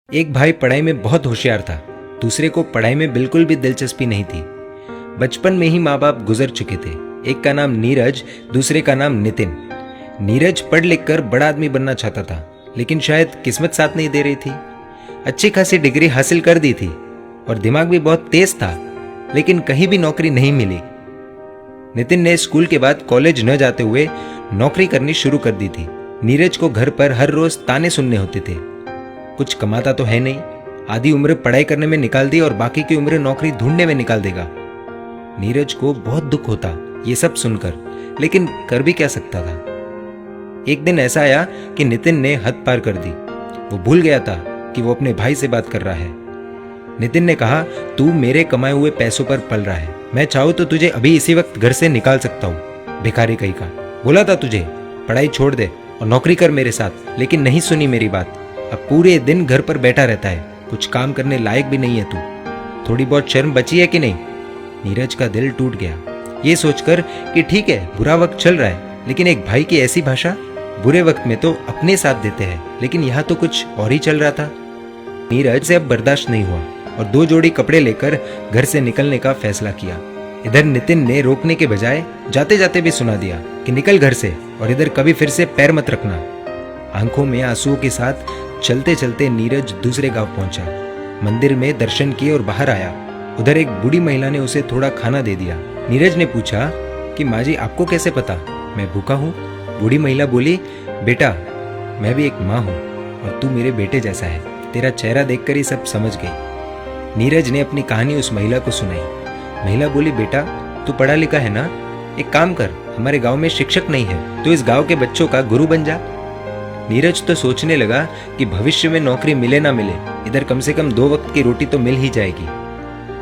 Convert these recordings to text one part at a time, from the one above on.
एक भाई पढ़ाई में बहुत होशियार था। दूसरे को पढ़ाई में बिल्कुल भी दिलचस्पी नहीं थी। बचपन में ही माँ बाप गुजर चुके थे। एक का नाम नीरज, दूसरे का नाम नितिन। नीरज पढ़ लिख कर बड़ा आदमी बनना चाहता था, लेकिन शायद किस्मत साथ नहीं दे रही थी। अच्छी खासी डिग्री हासिल कर दी थी और दिमाग भी बहुत तेज था, लेकिन कहीं भी नौकरी नहीं मिली। नितिन ने स्कूल के बाद कॉलेज न जाते हुए नौकरी करनी शुरू कर दी थी। नीरज को घर पर हर रोज ताने सुनने होते थे। कुछ कमाता तो है नहीं, आधी उम्र पढ़ाई करने में निकाल दी और बाकी की उम्र नौकरी ढूंढने में निकाल देगा। नीरज को बहुत दुख होता ये सब सुनकर, लेकिन कर भी क्या सकता था। एक दिन ऐसा आया कि नितिन ने हद पार कर दी। वो भूल गया था कि वो अपने भाई से बात कर रहा है। नितिन ने कहा, तू मेरे कमाए हुए पैसों पर पल रहा है। मैं चाहूं तो तुझे अभी इसी वक्त घर से निकाल सकता हूं। भिखारी कहीं का बोला था तुझे पढ़ाई छोड़ दे और नौकरी कर मेरे साथ, लेकिन नहीं सुनी मेरी बात। अब पूरे दिन घर पर बैठा रहता है, कुछ काम करने लायक भी नहीं है तू। थोड़ी बहुत शर्म बची है कि नहीं। नीरज का दिल टूट गया ये सोचकर कि ठीक है, बुरा वक्त चल रहा है, लेकिन एक भाई की ऐसी भाषा। बुरे वक्त में तो अपने साथ देते हैं, लेकिन यहाँ तो कुछ और ही चल रहा था। नीरज से अब बर्दाश्त नहीं हुआ और 2 जोड़ी कपड़े लेकर घर से निकलने का फैसला किया। इधर नितिन ने रोकने के बजाय जाते जाते भी सुना दिया कि निकल घर से और इधर कभी फिर से पैर मत रखना। आंखों में आंसुओं के साथ चलते चलते नीरज दूसरे गांव पहुंचा। मंदिर में दर्शन किए और बाहर आया। उधर एक बूढ़ी महिला ने उसे थोड़ा खाना दे दिया। नीरज ने पूछा कि माँ जी, आपको कैसे पता मैं भूखा हूँ? बूढ़ी महिला बोली, बेटा मैं भी एक माँ हूँ और तू मेरे बेटे जैसा है। तेरा चेहरा देखकर ही सब समझ गई। नीरज ने अपनी कहानी उस महिला को सुनाई। महिला बोली, बेटा तू पढ़ा लिखा है ना, एक काम कर, हमारे गांव में शिक्षक नहीं है, तो इस गांव के बच्चों का गुरु बन जा। नीरज तो सोचने लगा कि भविष्य में नौकरी मिले ना मिले, इधर कम से कम 2 वक्त की रोटी तो मिल ही जाएगी।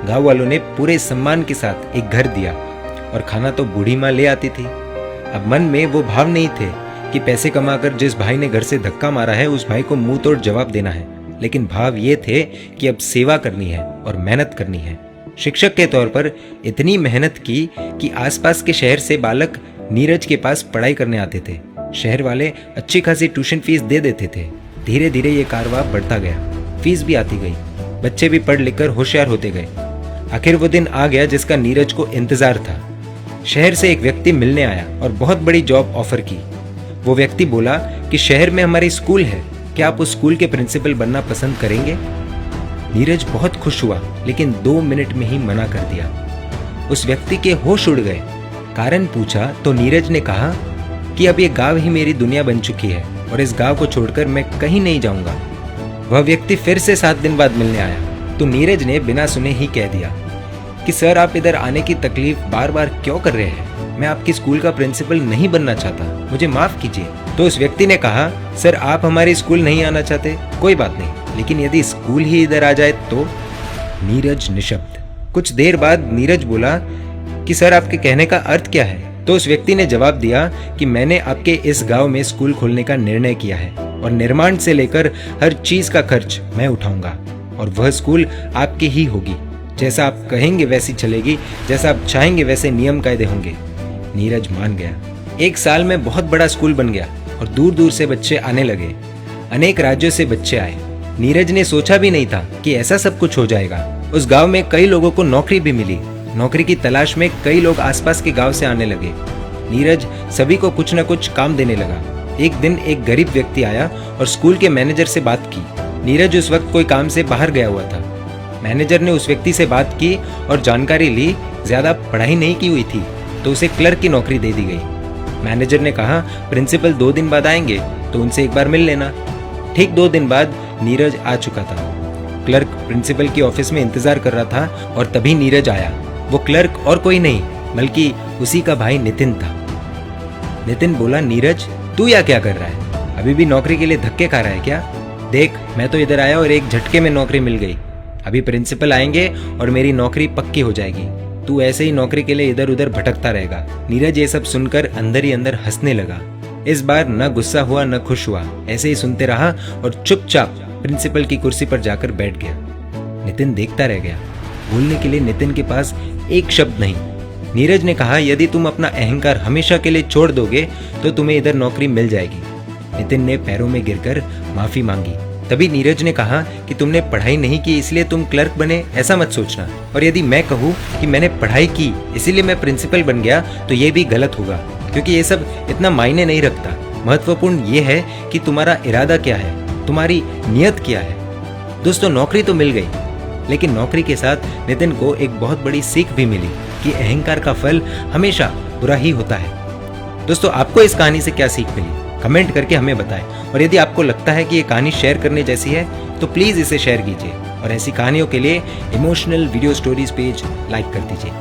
गांव वालों ने पूरे सम्मान के साथ एक घर दिया और खाना तो बूढ़ी माँ ले आती थी। अब मन में वो भाव नहीं थे कि पैसे कमाकर जिस भाई ने घर से धक्का मारा है उस भाई को मुंह तोड़ जवाब देना है, लेकिन भाव ये थे कि अब सेवा करनी है और मेहनत करनी है। शिक्षक के तौर पर इतनी मेहनत की कि आसपास के शहर से बालक नीरज के पास पढ़ाई करने आते थे। शहर वाले अच्छी खासी ट्यूशन फीस दे देते थे। धीरे धीरे ये कारवां बढ़ता गया, फीस भी आती गई, बच्चे भी पढ़ लिख कर होशियार होते गए। आखिर वो दिन आ गया जिसका नीरज को इंतजार था। शहर से एक व्यक्ति मिलने आया और बहुत बड़ी जॉब ऑफर की। वो व्यक्ति बोला कि शहर में हमारी स्कूल है, क्या आप उस स्कूल के प्रिंसिपल बनना पसंद करेंगे? नीरज बहुत खुश हुआ, लेकिन 2 मिनट में ही मना कर दिया। उस व्यक्ति के होश उड़ गए। कारण पूछा तो नीरज ने कहा कि अब ये गांव ही मेरी दुनिया बन चुकी है और इस गांव को छोड़कर मैं कहीं नहीं जाऊंगा। वह व्यक्ति फिर से 7 दिन बाद मिलने आया तो नीरज ने बिना सुने ही कह दिया कि सर, आप इधर आने की तकलीफ बार बार क्यों कर रहे हैं? मैं आपकी स्कूल का प्रिंसिपल नहीं बनना चाहता, मुझे माफ कीजिए। तो उस व्यक्ति ने कहा, सर आप हमारे स्कूल नहीं आना चाहते, कोई बात नहीं, लेकिन यदि स्कूल ही इधर आ जाए तो? नीरज निशब्द। कुछ देर बाद नीरज बोला कि सर आपके कहने का अर्थ क्या है? तो उस व्यक्ति ने जवाब दिया कि मैंने आपके इस गांव में स्कूल खोलने का निर्णय किया है और निर्माण से लेकर हर चीज का खर्च मैं उठाऊंगा और वह स्कूल आपकी ही होगी। जैसा आप कहेंगे वैसी चलेगी, जैसा आप चाहेंगे वैसे नियम कायदे होंगे। नीरज मान गया। 1 साल में बहुत बड़ा स्कूल बन गया और दूर दूर से बच्चे आने लगे। अनेक राज्यों से बच्चे आए। नीरज ने सोचा भी नहीं था कि ऐसा सब कुछ हो जाएगा। उस गाँव में कई लोगों को नौकरी भी मिली। नौकरी की तलाश में कई लोग आसपास के गांव से आने लगे। नीरज सभी को कुछ न कुछ काम देने लगा। एक दिन एक गरीब व्यक्ति आया और स्कूल के मैनेजर से बात की। नीरज उस वक्त कोई काम से बाहर गया हुआ था। मैनेजर ने उस व्यक्ति से बात की और जानकारी ली। ज्यादा पढ़ाई नहीं की हुई थी तो उसे क्लर्क की नौकरी दे दी गई। मैनेजर ने कहा, प्रिंसिपल 2 दिन बाद आएंगे तो उनसे एक बार मिल लेना। ठीक 2 दिन बाद नीरज आ चुका था। क्लर्क प्रिंसिपल की ऑफिस में इंतजार कर रहा था और तभी नीरज आया। वो क्लर्क और कोई नहीं बल्कि उसी का भाई नितिन था। नितिन बोला, नीरज तू या क्या कर रहा है? अभी भी नौकरी के लिए धक्के खा रहा है क्या? देख, मैं तो इधर आया और एक झटके में नौकरी मिल गई। अभी प्रिंसिपल आएंगे और मेरी नौकरी पक्की हो जाएगी। तू ऐसे ही नौकरी के लिए इधर उधर भटकता रहेगा। नीरज ये सब सुनकर अंदर ही अंदर हंसने लगा। इस बार न गुस्सा हुआ न खुश हुआ, ऐसे ही सुनते रहा और चुपचाप प्रिंसिपल की कुर्सी पर जाकर बैठ गया। नितिन देखता रह गया। बोलने के लिए नितिन के पास एक शब्द नहीं। नीरज ने कहा, यदि तुम अपना अहंकार हमेशा के लिए छोड़ दोगे तो तुम्हें इधर नौकरी मिल जाएगी। नितिन ने पैरों में गिरकर माफी मांगी। तभी नीरज ने कहा कि तुमने पढ़ाई नहीं की इसलिए तुम क्लर्क बने, ऐसा मत सोचना। और यदि मैं कहूँ कि मैंने पढ़ाई की इसीलिए मैं प्रिंसिपल बन गया तो ये भी गलत होगा, क्योंकि ये सब इतना मायने नहीं रखता। महत्वपूर्ण ये है कि तुम्हारा इरादा क्या है, तुम्हारी नियत क्या है। दोस्तों, नौकरी तो मिल गई, लेकिन नौकरी के साथ नितिन को एक बहुत बड़ी सीख भी मिली कि अहंकार का फल हमेशा बुरा ही होता है। दोस्तों, आपको इस कहानी से क्या सीख मिली, कमेंट करके हमें बताएं। और यदि आपको लगता है कि ये कहानी शेयर करने जैसी है तो प्लीज़ इसे शेयर कीजिए और ऐसी कहानियों के लिए emotional video stories page like कर दीजिए।